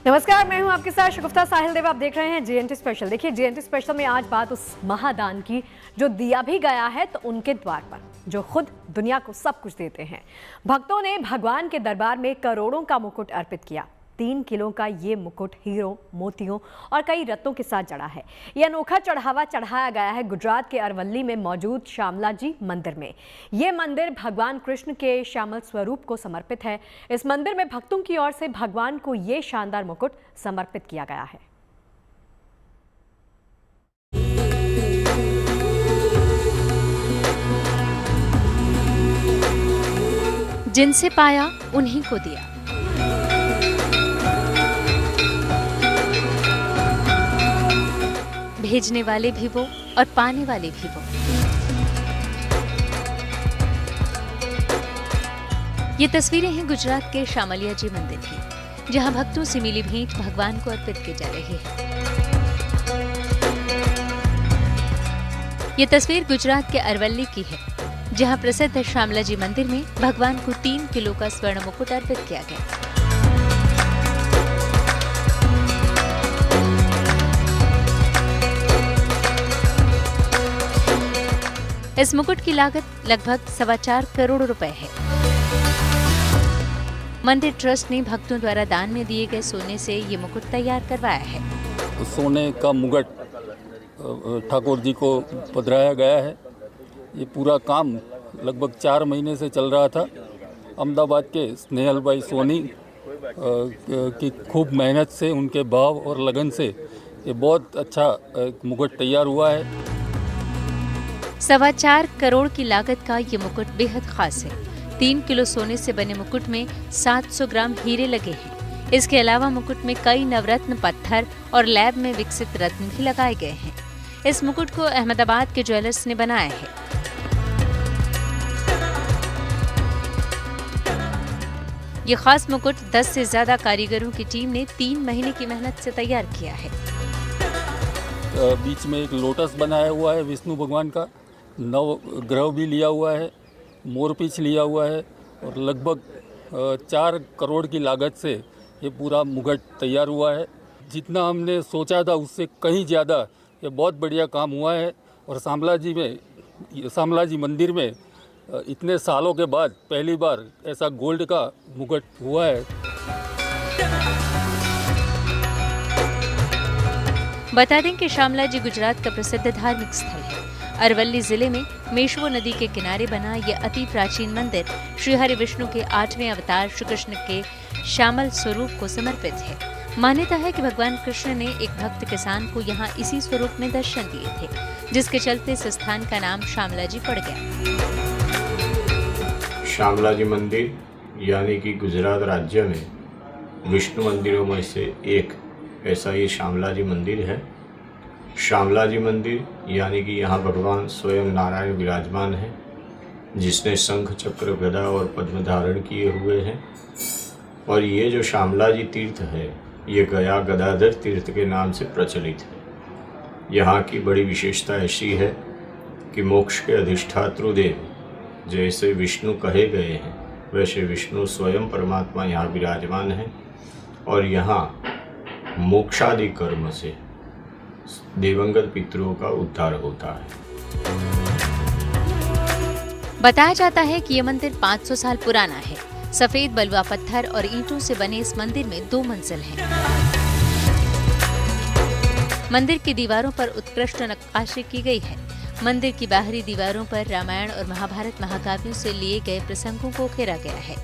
नमस्कार, मैं हूं आपके साथ शगुफ्ता साहिल देव। आप देख रहे हैं जीएनटी स्पेशल। देखिए, जीएनटी स्पेशल में आज बात उस महादान की जो दिया भी गया है तो उनके द्वार पर, जो खुद दुनिया को सब कुछ देते हैं। भक्तों ने भगवान के दरबार में करोड़ों का मुकुट अर्पित किया। 3 किलो का ये मुकुट हीरों, मोतियों और कई रत्नों के साथ जड़ा है। यह अनोखा चढ़ावा चढ़ाया गया है गुजरात के अरवल्ली में मौजूद श्यामला जी मंदिर में। ये मंदिर भगवान कृष्ण के श्यामल स्वरूप को समर्पित है। इस मंदिर में भक्तों की ओर से भगवान को ये शानदार मुकुट समर्पित किया गया है। जिनसे पाया उन्हीं को दिया। भेजने वाले भी वो और पाने वाले भी वो। ये तस्वीरें हैं गुजरात के शामलिया जी मंदिर की, जहां भक्तों से मिली भेंट भगवान को अर्पित की जा रही है। ये तस्वीर गुजरात के अरवल्ली की है, जहां प्रसिद्ध श्यामला जी मंदिर में भगवान को 3 किलो का स्वर्ण मुकुट अर्पित किया गया। इस मुकुट की लागत लगभग 4.25 करोड़ रुपए है। मंदिर ट्रस्ट ने भक्तों द्वारा दान में दिए गए सोने से ये मुकुट तैयार करवाया है। सोने का मुकुट ठाकुर जी को पधराया गया है। ये पूरा काम लगभग 4 महीने से चल रहा था। अहमदाबाद के स्नेहल भाई सोनी की खूब मेहनत से, उनके भाव और लगन से ये बहुत अच्छा मुकुट तैयार हुआ है। 4.25 करोड़ की लागत का ये मुकुट बेहद खास है। 3 किलो सोने से बने मुकुट में 700 ग्राम हीरे लगे हैं। इसके अलावा मुकुट में कई नवरत्न पत्थर और लैब में विकसित रत्न भी लगाए गए हैं। इस मुकुट को अहमदाबाद के ज्वेलर्स ने बनाया है। ये खास मुकुट 10 से ज्यादा कारीगरों की टीम ने 3 महीने की मेहनत से तैयार किया है। बीच में एक लोटस बनाया हुआ है विष्णु भगवान का, 9 ग्रह भी लिया हुआ है, मोरपींछ लिया हुआ है और लगभग 4 करोड़ की लागत से ये पूरा मुकुट तैयार हुआ है। जितना हमने सोचा था उससे कहीं ज़्यादा ये बहुत बढ़िया काम हुआ है। और शामला जी मंदिर में इतने सालों के बाद पहली बार ऐसा गोल्ड का मुकुट हुआ है। बता दें कि श्यामला जी गुजरात का प्रसिद्ध धार्मिक स्थल है। अरवल्ली जिले में मेशवो नदी के किनारे बना यह अति प्राचीन मंदिर श्री हरि विष्णु के 8वें अवतार श्री कृष्ण के श्यामल स्वरूप को समर्पित है। मान्यता है कि भगवान कृष्ण ने एक भक्त किसान को यहाँ इसी स्वरूप में दर्शन दिए थे, जिसके चलते इस स्थान का नाम श्यामला जी पड़ गया। श्यामला जी मंदिर यानी कि गुजरात राज्य में विष्णु मंदिरों में से एक ऐसा ये श्यामला जी मंदिर है। श्यामला जी मंदिर यानी कि यहाँ भगवान स्वयं नारायण विराजमान है, जिसने शंख, चक्र, गदा और पद्म धारण किए हुए हैं। और ये जो श्यामला जी तीर्थ है, ये गया गदाधर तीर्थ के नाम से प्रचलित है। यहाँ की बड़ी विशेषता ऐसी है कि मोक्ष के अधिष्ठातृ देव जैसे विष्णु कहे गए हैं, वैसे विष्णु स्वयं परमात्मा यहाँ विराजमान है। और यहाँ मोक्षादि कर्म से दिवंगत पितरों का उद्धार होता है। बताया जाता है कि यह मंदिर 500 साल पुराना है। सफेद बलुआ पत्थर और ईंटों से बने इस मंदिर में 2 मंजिल हैं। मंदिर की दीवारों पर उत्कृष्ट नक्काशी की गई है। मंदिर की बाहरी दीवारों पर रामायण और महाभारत महाकाव्यों से लिए गए प्रसंगों को उकेरा गया है।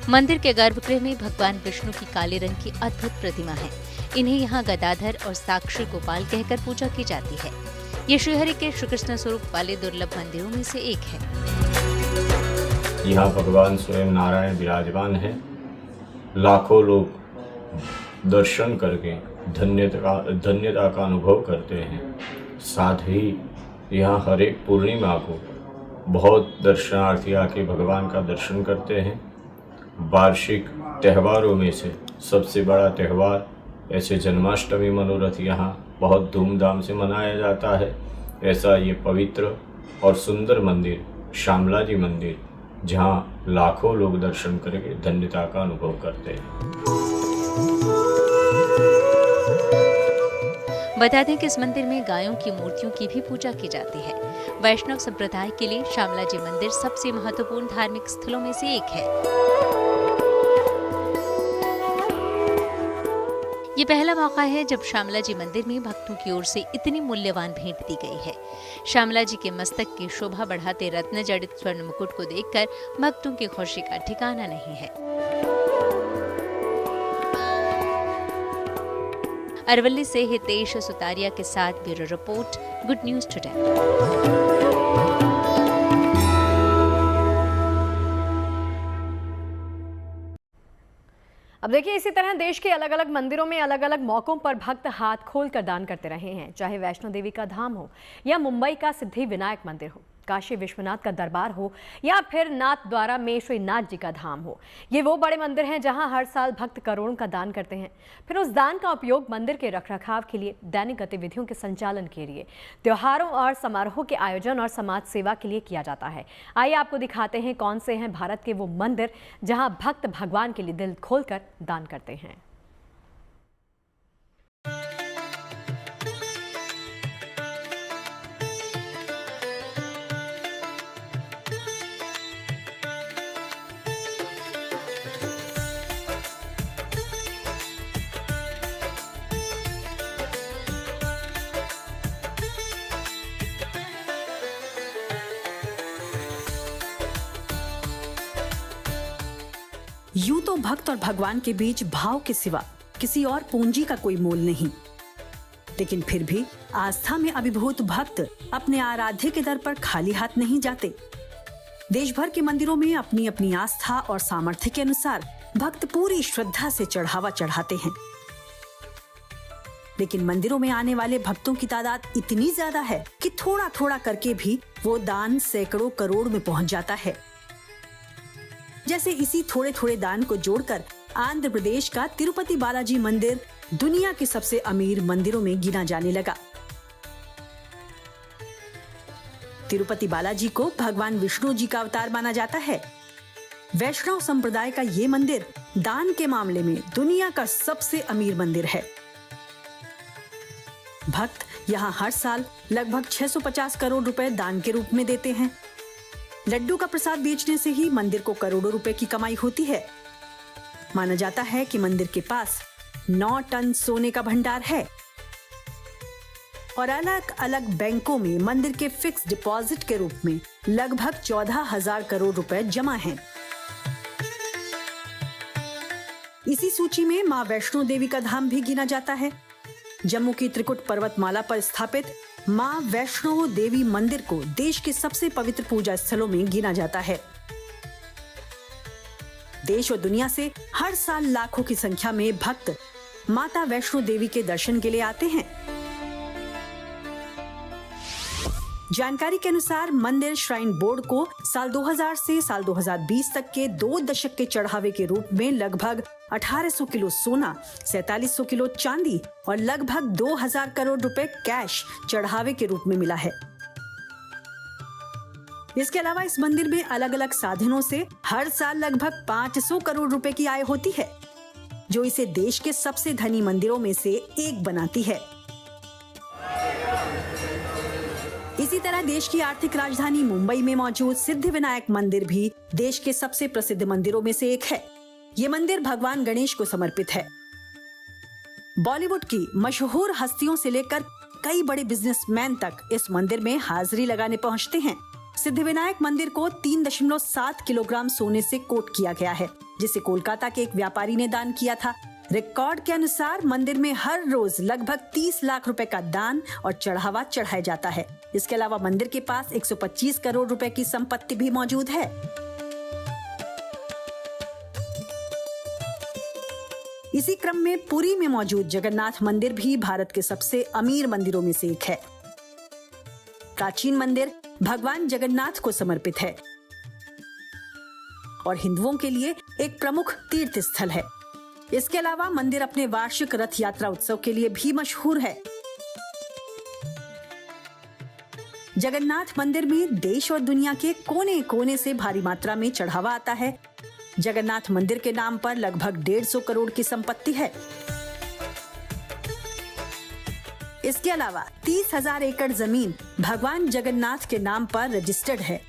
मंदिर के गर्भगृह में भगवान विष्णु की काले रंग की अद्भुत प्रतिमा है। इन्हें यहाँ गदाधर और साक्षी गोपाल कहकर पूजा की जाती है। ये श्रीहरि के श्री कृष्ण स्वरूप वाले दुर्लभ मंदिरों में से एक है। यहाँ भगवान स्वयं नारायण विराजमान है। लाखों लोग दर्शन करके धन्यता का अनुभव करते हैं। साथ ही यहाँ हर एक पूर्णिमा को बहुत दर्शनार्थी आके भगवान का दर्शन करते हैं। वार्षिक त्योहारों में से सबसे बड़ा त्यौहार ऐसे जन्माष्टमी मनोरथ यहाँ बहुत धूमधाम से मनाया जाता है। ऐसा ये पवित्र और सुंदर मंदिर श्यामला जी मंदिर, जहाँ लाखों लोग दर्शन करके धन्यता का अनुभव करते हैं। बता दें कि इस मंदिर में गायों की मूर्तियों की भी पूजा की जाती है। वैष्णव संप्रदाय के लिए शामला जी मंदिर सबसे महत्वपूर्ण धार्मिक स्थलों में से एक है। ये पहला मौका है जब शामला जी मंदिर में भक्तों की ओर से इतनी मूल्यवान भेंट दी गई है। शामला जी के मस्तक की शोभा बढ़ाते रत्न जड़ित स्वर्ण मुकुट को देखकर भक्तों की खुशी का ठिकाना नहीं है। अरवल्ली से हितेश सुतारिया के साथ bureau report, good news today. अब देखिए, इसी तरह देश के अलग अलग मंदिरों में अलग अलग मौकों पर भक्त हाथ खोलकर दान करते रहे हैं। चाहे वैष्णो देवी का धाम हो या मुंबई का सिद्धि विनायक मंदिर हो, काशी विश्वनाथ का दरबार हो या फिर नाथ द्वारा में श्री नाथ जी का धाम हो, ये वो बड़े मंदिर हैं जहां हर साल भक्त करोड़ों का दान करते हैं। फिर उस दान का उपयोग मंदिर के रखरखाव के लिए, दैनिक गतिविधियों के संचालन के लिए, त्योहारों और समारोह के आयोजन और समाज सेवा के लिए किया जाता है। आइए आपको दिखाते हैं कौन से हैं भारत के वो मंदिर जहां भक्त भगवान के लिए दिल खोलकर दान करते हैं। यूं तो भक्त और भगवान के बीच भाव के सिवा किसी और पूंजी का कोई मोल नहीं, लेकिन फिर भी आस्था में अभिभूत भक्त अपने आराध्य के दर पर खाली हाथ नहीं जाते। देश भर के मंदिरों में अपनी अपनी आस्था और सामर्थ्य के अनुसार भक्त पूरी श्रद्धा से चढ़ावा चढ़ाते हैं। लेकिन मंदिरों में आने वाले भक्तों की तादाद इतनी ज्यादा है कि थोड़ा थोड़ा करके भी वो दान सैकड़ों करोड़ में पहुंच जाता है। जैसे इसी थोड़े थोड़े दान को जोड़कर आंध्र प्रदेश का तिरुपति बालाजी मंदिर दुनिया के सबसे अमीर मंदिरों में गिना जाने लगा। तिरुपति बालाजी को भगवान विष्णु जी का अवतार माना जाता है। वैष्णव संप्रदाय का ये मंदिर दान के मामले में दुनिया का सबसे अमीर मंदिर है। भक्त यहाँ हर साल लगभग 650 करोड़ रुपए दान के रूप में देते हैं। लड्डू का प्रसाद बेचने से ही मंदिर को करोड़ों रुपए की कमाई होती है। माना जाता है कि मंदिर के पास 9 टन सोने का भंडार है और अलग अलग बैंकों में मंदिर के फिक्स डिपॉजिट के रूप में लगभग 14,000 करोड़ रुपए जमा हैं। इसी सूची में मां वैष्णो देवी का धाम भी गिना जाता है। जम्मू की त्रिकुट पर्वतमाला पर स्थापित मां वैष्णो देवी मंदिर को देश के सबसे पवित्र पूजा स्थलों में गिना जाता है। देश और दुनिया से हर साल लाखों की संख्या में भक्त माता वैष्णो देवी के दर्शन के लिए आते हैं। जानकारी के अनुसार मंदिर श्राइन बोर्ड को साल 2000 से साल 2020 तक के 2 दशक के चढ़ावे के रूप में लगभग 1800 किलो सोना, 4700 किलो चांदी और लगभग 2000 करोड़ रुपए कैश चढ़ावे के रूप में मिला है। इसके अलावा इस मंदिर में अलग अलग साधनों से हर साल लगभग 500 करोड़ रुपए की आय होती है, जो इसे देश के सबसे धनी मंदिरों में से एक बनाती है। इसी तरह देश की आर्थिक राजधानी मुंबई में मौजूद सिद्धि विनायक मंदिर भी देश के सबसे प्रसिद्ध मंदिरों में से एक है। ये मंदिर भगवान गणेश को समर्पित है। बॉलीवुड की मशहूर हस्तियों से लेकर कई बड़े बिजनेसमैन तक इस मंदिर में हाजिरी लगाने पहुंचते हैं। सिद्धि विनायक मंदिर को 3.7 किलोग्राम सोने से कोट किया गया है, जिसे कोलकाता के एक व्यापारी ने दान किया था। रिकॉर्ड के अनुसार मंदिर में हर रोज लगभग 30 लाख रुपए का दान और चढ़ावा चढ़ाया जाता है। इसके अलावा मंदिर के पास 125 करोड़ रुपए की संपत्ति भी मौजूद है। इसी क्रम में पुरी में मौजूद जगन्नाथ मंदिर भी भारत के सबसे अमीर मंदिरों में से एक है। प्राचीन मंदिर भगवान जगन्नाथ को समर्पित है और हिंदुओं के लिए एक प्रमुख तीर्थ स्थल है। इसके अलावा मंदिर अपने वार्षिक रथ यात्रा उत्सव के लिए भी मशहूर है। जगन्नाथ मंदिर में देश और दुनिया के कोने कोने से भारी मात्रा में चढ़ावा आता है। जगन्नाथ मंदिर के नाम पर लगभग 150 करोड़ की संपत्ति है। इसके अलावा 30,000 एकड़ जमीन भगवान जगन्नाथ के नाम पर रजिस्टर्ड है।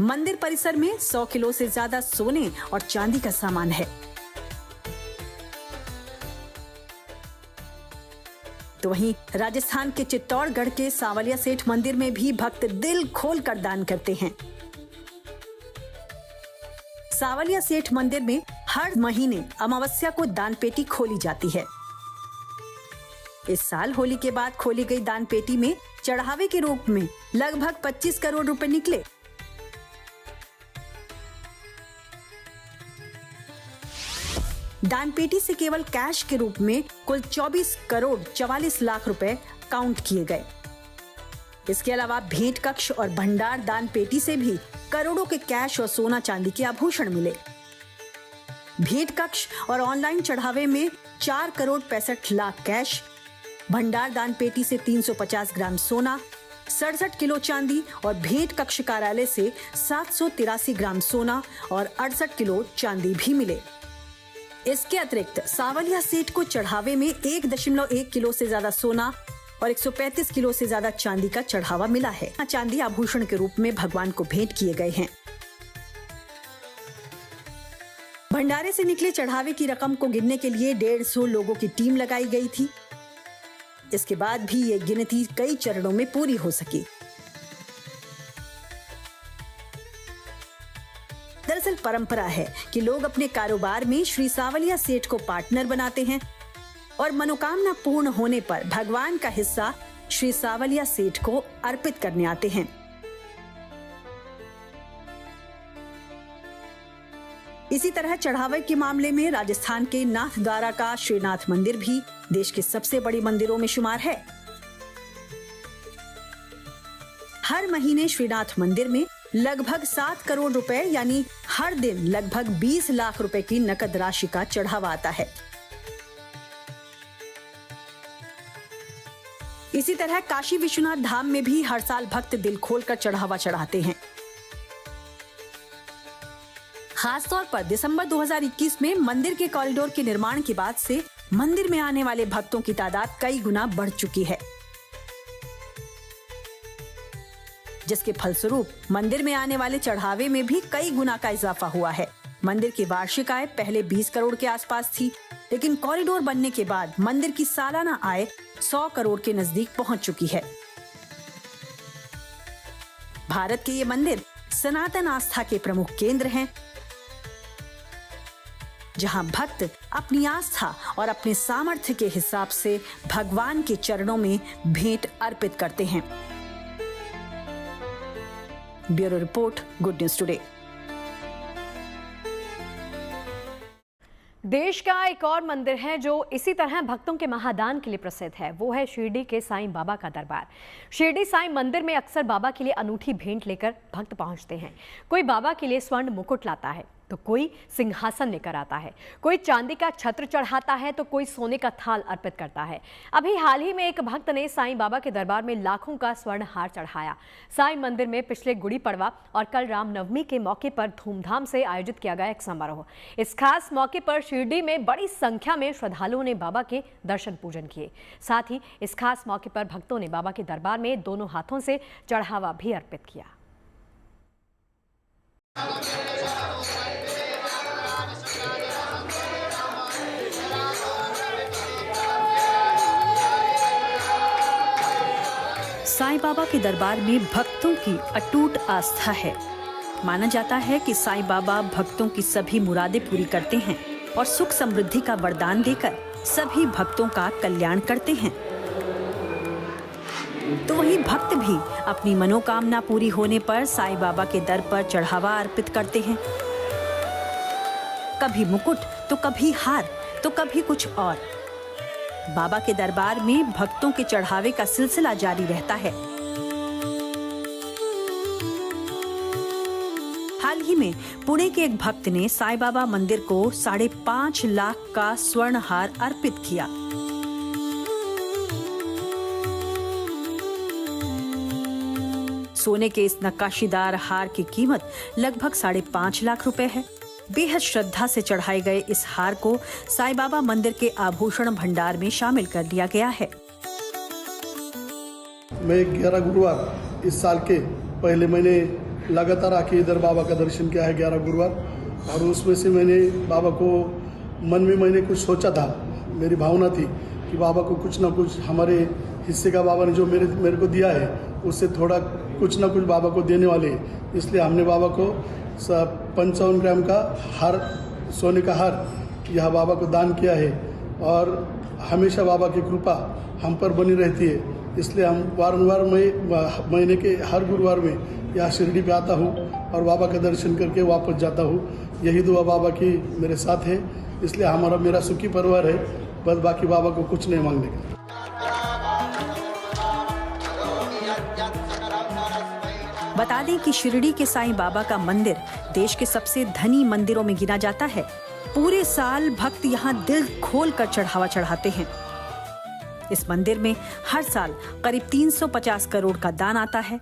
मंदिर परिसर में 100 किलो से ज्यादा सोने और चांदी का सामान है। तो वहीं राजस्थान के चित्तौड़गढ़ के सांवलिया सेठ मंदिर में भी भक्त दिल खोलकर दान करते हैं। सांवलिया सेठ मंदिर में हर महीने अमावस्या को दान पेटी खोली जाती है। इस साल होली के बाद खोली गई दान पेटी में चढ़ावे के रूप में लगभग 25 करोड़ रुपए निकले। दान पेटी से केवल कैश के रूप में कुल 24 करोड़ 44 लाख रुपए काउंट किए गए। इसके अलावा भेंट कक्ष और भंडार दान पेटी से भी करोड़ों के कैश और सोना चांदी के आभूषण मिले। भेंट कक्ष और ऑनलाइन चढ़ावे में 4 करोड़ 65 लाख कैश, भंडार दान पेटी से 350 ग्राम सोना, 67 किलो चांदी और भेंट कक्ष कार्यालय से 783 ग्राम सोना और 68 किलो चांदी भी मिले। इसके अतिरिक्त सांवलिया सेठ को चढ़ावे में 1.1 किलो से ज्यादा सोना और 135 किलो से ज्यादा चांदी का चढ़ावा मिला है। चांदी आभूषण के रूप में भगवान को भेंट किए गए हैं। भंडारे से निकले चढ़ावे की रकम को गिनने के लिए 150 लोगों की टीम लगाई गई थी। इसके बाद भी ये गिनती कई चरणों में पूरी हो सकी। दरअसल परंपरा है कि लोग अपने कारोबार में श्री सांवलिया सेठ को पार्टनर बनाते हैं और मनोकामना पूर्ण होने पर भगवान का हिस्सा श्री सांवलिया सेठ को अर्पित करने आते हैं। इसी तरह चढ़ावे के मामले में राजस्थान के नाथद्वारा का श्रीनाथ मंदिर भी देश के सबसे बड़ी मंदिरों में शुमार है। हर महीने श्रीनाथ मंदिर में लगभग 7 करोड़ रुपए यानी हर दिन लगभग 20 लाख रुपए की नकद राशि का चढ़ावा आता है। इसी तरह काशी विश्वनाथ धाम में भी हर साल भक्त दिल खोलकर चढ़ावा चढ़ाते हैं। खासतौर पर दिसंबर 2021 में मंदिर के कॉरिडोर के निर्माण के बाद से मंदिर में आने वाले भक्तों की तादाद कई गुना बढ़ चुकी है, जिसके फलस्वरूप मंदिर में आने वाले चढ़ावे में भी कई गुना का इजाफा हुआ है। मंदिर की वार्षिक आय पहले 20 करोड़ के आसपास थी, लेकिन कॉरिडोर बनने के बाद मंदिर की सालाना आय 100 करोड़ के नजदीक पहुंच चुकी है। भारत के ये मंदिर सनातन आस्था के प्रमुख केंद्र हैं, जहां भक्त अपनी आस्था और अपने सामर्थ्य के हिसाब से भगवान के चरणों में भेंट अर्पित करते हैं। Bureau report, good news today. देश का एक और मंदिर है जो इसी तरह भक्तों के महादान के लिए प्रसिद्ध है। वो है शिरडी के साईं बाबा का दरबार। शिरडी साईं मंदिर में अक्सर बाबा के लिए अनूठी भेंट लेकर भक्त पहुंचते हैं। कोई बाबा के लिए स्वर्ण मुकुट लाता है तो कोई सिंहासन लेकर आता है, कोई चांदी का छत्र चढ़ाता है तो कोई सोने का थाल अर्पित करता है। अभी हाल ही में एक भक्त ने साईं बाबा के दरबार में लाखों का स्वर्ण हार चढ़ाया। साईं मंदिर में पिछले गुड़ी पड़वा और कल रामनवमी के मौके पर धूमधाम से आयोजित किया गया एक समारोह। इस खास मौके पर शिरडी में बड़ी संख्या में श्रद्धालुओं ने बाबा के दर्शन पूजन किए। साथ ही इस खास मौके पर भक्तों ने बाबा के दरबार में दोनों हाथों से चढ़ावा भी अर्पित किया। साईं बाबा के दरबार में भक्तों की अटूट आस्था है। माना जाता है कि साईं बाबा भक्तों की सभी मुरादें पूरी करते हैं और सुख समृद्धि का वरदान देकर सभी भक्तों का कल्याण करते हैं। तो वही भक्त भी अपनी मनोकामना पूरी होने पर साईं बाबा के दर पर चढ़ावा अर्पित करते हैं। कभी मुकुट तो कभी हार तो कभी कुछ और। बाबा के दरबार में भक्तों के चढ़ावे का सिलसिला जारी रहता है। हाल ही में पुणे के एक भक्त ने साईं बाबा मंदिर को 5.5 लाख का स्वर्ण हार अर्पित किया। सोने के इस नक्काशीदार हार की कीमत लगभग 5.5 लाख रुपए है। बेहद श्रद्धा से चढ़ाए गए इस हार को साईं बाबा मंदिर के आभूषण भंडार में शामिल कर लिया गया है। मैं 11 गुरुवार इस साल के पहले मैंने लगातार आके इधर बाबा का दर्शन किया है 11 गुरुवार, और उसमें से मैंने बाबा को मन में मैंने कुछ सोचा था, मेरी भावना थी कि बाबा को कुछ ना कुछ हमारे हिस्से का बाबा ने जो मेरे को दिया है उससे थोड़ा कुछ ना कुछ बाबा को देने वाले हैं। इसलिए हमने बाबा को 55 ग्राम का हार, सोने का हार यह बाबा को दान किया है, और हमेशा बाबा की कृपा हम पर बनी रहती है। इसलिए हम वारंवार महीने के हर गुरुवार में यहाँ शिरडी पे आता हूँ और बाबा का दर्शन करके वापस जाता हूँ। यही दुआ बाबा की मेरे साथ है, इसलिए मेरा सुखी परिवार है, बस बाकी बाबा को कुछ नहीं मांगने का। बता दें कि शिरडी के साईं बाबा का मंदिर देश के सबसे धनी मंदिरों में गिना जाता है। पूरे साल भक्त यहाँ दिल खोल कर चढ़ावा चढ़ाते हैं। इस मंदिर में हर साल करीब 350 करोड़ का दान आता है।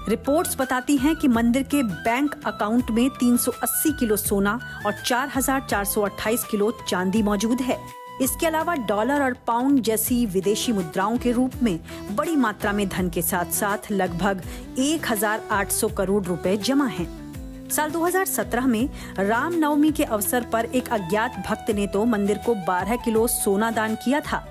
रिपोर्ट्स बताती हैं कि मंदिर के बैंक अकाउंट में 380 किलो सोना और 4,428 किलो चांदी मौजूद है। इसके अलावा डॉलर और पाउंड जैसी विदेशी मुद्राओं के रूप में बड़ी मात्रा में धन के साथ साथ लगभग 1,800 करोड़ रुपए जमा हैं। साल 2017 में रामनवमी के अवसर पर एक अज्ञात भक्त ने तो मंदिर को 12 किलो सोना दान किया था।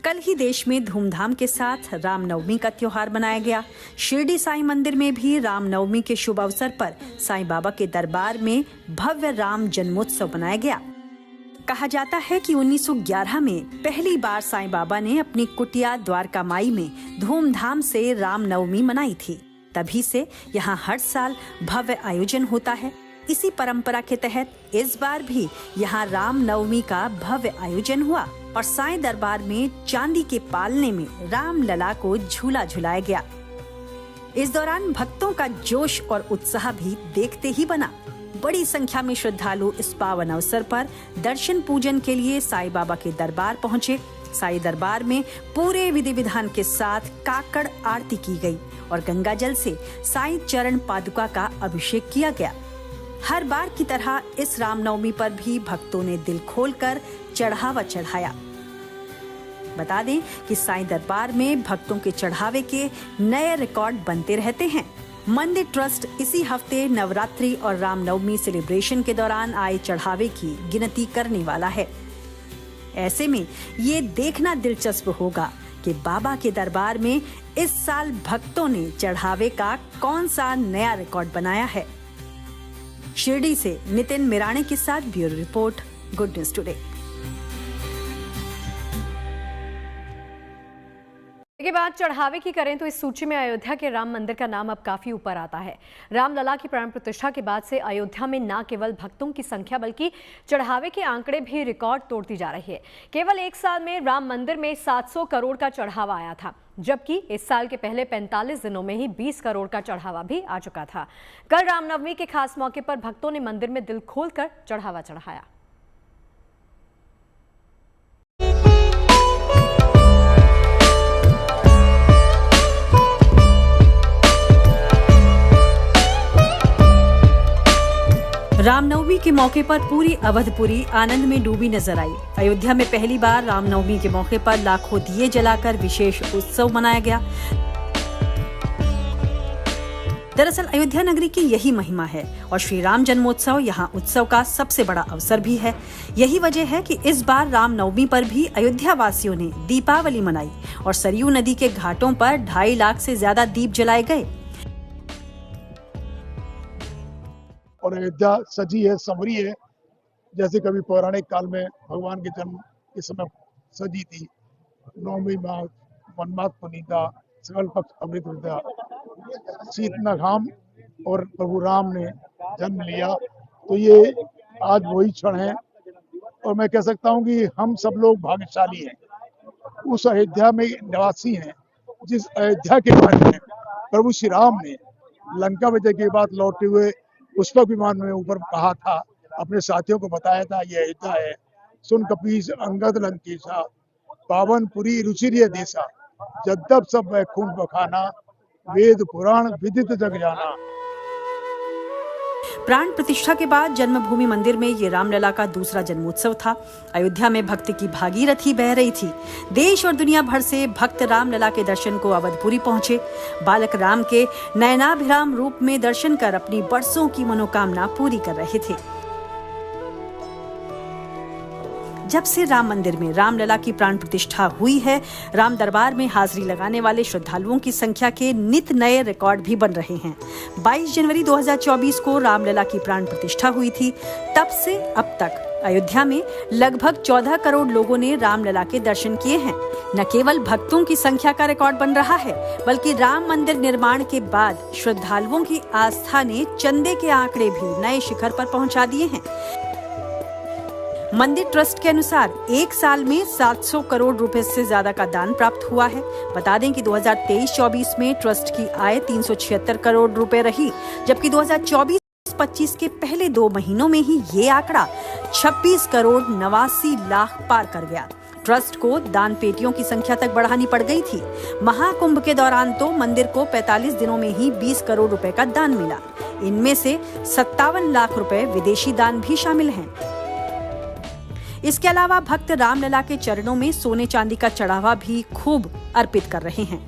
कल ही देश में धूमधाम के साथ रामनवमी का त्योहार मनाया गया। शिरडी साईं मंदिर में भी रामनवमी के शुभ अवसर पर साईं बाबा के दरबार में भव्य राम जन्मोत्सव मनाया गया। कहा जाता है कि 1911 में पहली बार साईं बाबा ने अपनी कुटिया द्वारका माई में धूमधाम से रामनवमी मनाई थी। तभी से यहाँ हर साल भव्य आयोजन होता है। इसी परंपरा के तहत इस बार भी यहाँ रामनवमी का भव्य आयोजन हुआ और साईं दरबार में चांदी के पालने में राम लला को झूला झुलाया गया। इस दौरान भक्तों का जोश और उत्साह भी देखते ही बना। बड़ी संख्या में श्रद्धालु इस पावन अवसर पर दर्शन पूजन के लिए साईं बाबा के दरबार पहुँचे। साईं दरबार में पूरे विधि विधान के साथ काकड़ आरती की गई और गंगा जल से साईं चरण पादुका का अभिषेक किया गया। हर बार की तरह इस रामनवमी पर भी भक्तों ने दिल खोलकर चढ़ावा चढ़ाया। बता दें कि साईं दरबार में भक्तों के चढ़ावे के नए रिकॉर्ड बनते रहते हैं। मंदिर ट्रस्ट इसी हफ्ते नवरात्रि और रामनवमी सेलिब्रेशन के दौरान आए चढ़ावे की गिनती करने वाला है। ऐसे में ये देखना दिलचस्प होगा कि बाबा के दरबार में इस साल भक्तों ने चढ़ावे का कौन सा नया रिकॉर्ड बनाया है। शिरडी से नितिन मिराणे के साथ bureau report, good news today. के बाद चढ़ावे की करें तो इस सूची में अयोध्या के राम मंदिर का नाम अब काफी ऊपर आता है। रामलला की प्राण प्रतिष्ठा के बाद से अयोध्या में न केवल भक्तों की संख्या बल्कि चढ़ावे के आंकड़े भी रिकॉर्ड तोड़ती जा रही है। केवल एक साल में राम मंदिर में 700 करोड़ का चढ़ावा आया था, जबकि इस साल के पहले 45 दिनों में ही 20 करोड़ का चढ़ावा भी आ चुका था। कल रामनवमी के खास मौके पर भक्तों ने मंदिर में दिल खोलकर चढ़ावा चढ़ाया। रामनवमी के मौके पर पूरी अवधपुरी आनंद में डूबी नजर आई। अयोध्या में पहली बार रामनवमी के मौके पर लाखों दिए जलाकर विशेष उत्सव मनाया गया। दरअसल अयोध्या नगरी की यही महिमा है और श्री राम जन्मोत्सव यहाँ उत्सव का सबसे बड़ा अवसर भी है। यही वजह है कि इस बार रामनवमी पर भी अयोध्या वासियों ने दीपावली मनाई और सरयू नदी के घाटों पर 2.5 लाख से ज्यादा दीप जलाए गए। और अयोध्या सजी है, संवरी है, जैसे कभी पौराणिक काल में भगवान के जन्म के समय सजी थी। नवमी माह वनमात पुनीता सकल पक्ष अमृत विद्या, शीत न घाम और प्रभु राम ने जन्म लिया। तो ये आज वही क्षण है और मैं कह सकता हूँ कि हम सब लोग भाग्यशाली हैं, उस अयोध्या में निवासी हैं जिस अयोध्या के बारे में प्रभु श्री राम ने लंका विजय के बाद लौटते हुए पुष्पक विमान में ऊपर कहा था, अपने साथियों को बताया था, ये अयोध्या है। सुन कपीस अंगद लंकेशा, पावन पुरी रुचिरिय देशा, जद्दब सब वैकुंठ बखाना, वेद पुराण विदित जग जाना। प्राण प्रतिष्ठा के बाद जन्मभूमि मंदिर में ये रामलला का दूसरा जन्मोत्सव था। अयोध्या में भक्ति की भागीरथी बह रही थी। देश और दुनिया भर से भक्त रामलला के दर्शन को अवधपुरी पहुंचे। बालक राम के नयनाभिराम रूप में दर्शन कर अपनी बरसों की मनोकामना पूरी कर रहे थे। जब से राम मंदिर में रामलला की प्राण प्रतिष्ठा हुई है, राम दरबार में हाजिरी लगाने वाले श्रद्धालुओं की संख्या के नित नए रिकॉर्ड भी बन रहे हैं। 22 जनवरी 2024 को रामलला की प्राण प्रतिष्ठा हुई थी। तब से अब तक अयोध्या में लगभग 14 करोड़ लोगों ने रामलला के दर्शन किए हैं। न केवल भक्तों की संख्या का रिकॉर्ड बन रहा है, बल्कि राम मंदिर निर्माण के बाद श्रद्धालुओं की आस्था ने चंदे के आंकड़े भी नए शिखर पर पहुंचा दिए हैं। मंदिर ट्रस्ट के अनुसार एक साल में 700 करोड़ रुपए से ज्यादा का दान प्राप्त हुआ है। बता दें कि 2023-24 में ट्रस्ट की आय 376 करोड़ रुपए रही, जबकि 2024-25 के पहले 2 महीनों में ही ये आंकड़ा 26 करोड़ 89 लाख पार कर गया। ट्रस्ट को दान पेटियों की संख्या तक बढ़ानी पड़ गई थी। महाकुंभ के दौरान तो मंदिर को 45 दिनों में ही 20 करोड़ रुपए का दान मिला। इनमें से 57 लाख रुपए विदेशी दान भी शामिल हैं। इसके अलावा भक्त रामलला के चरणों में सोने चांदी का चढ़ावा भी खूब अर्पित कर रहे हैं।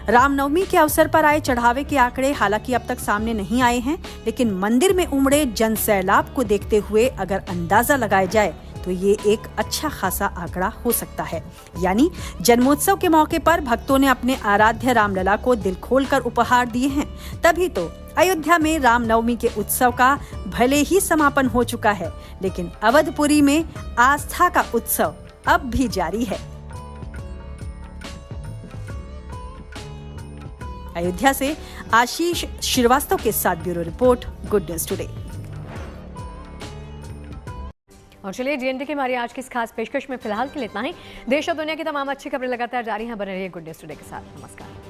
रामनवमी के अवसर पर आए चढ़ावे के आंकड़े हालांकि अब तक सामने नहीं आए हैं, लेकिन मंदिर में उमड़े जन सैलाब को देखते हुए अगर अंदाजा लगाया जाए तो ये एक अच्छा खासा आंकड़ा हो सकता है। यानी जन्मोत्सव के मौके पर भक्तों ने अपने आराध्य रामलला को दिल खोलकर उपहार दिए हैं। तभी तो अयोध्या में रामनवमी के उत्सव का भले ही समापन हो चुका है, लेकिन अवधपुरी में आस्था का उत्सव अब भी जारी है। अयोध्या से आशीष श्रीवास्तव के साथ bureau report, good news today. और चलिए जीएनटी की हमारी आज की इस खास पेशकश में फिलहाल के लिए इतना ही। देश और दुनिया की तमाम अच्छी खबरें लगातार जारी हैं। बने रहिए गुड न्यूज टुडे के साथ। नमस्कार।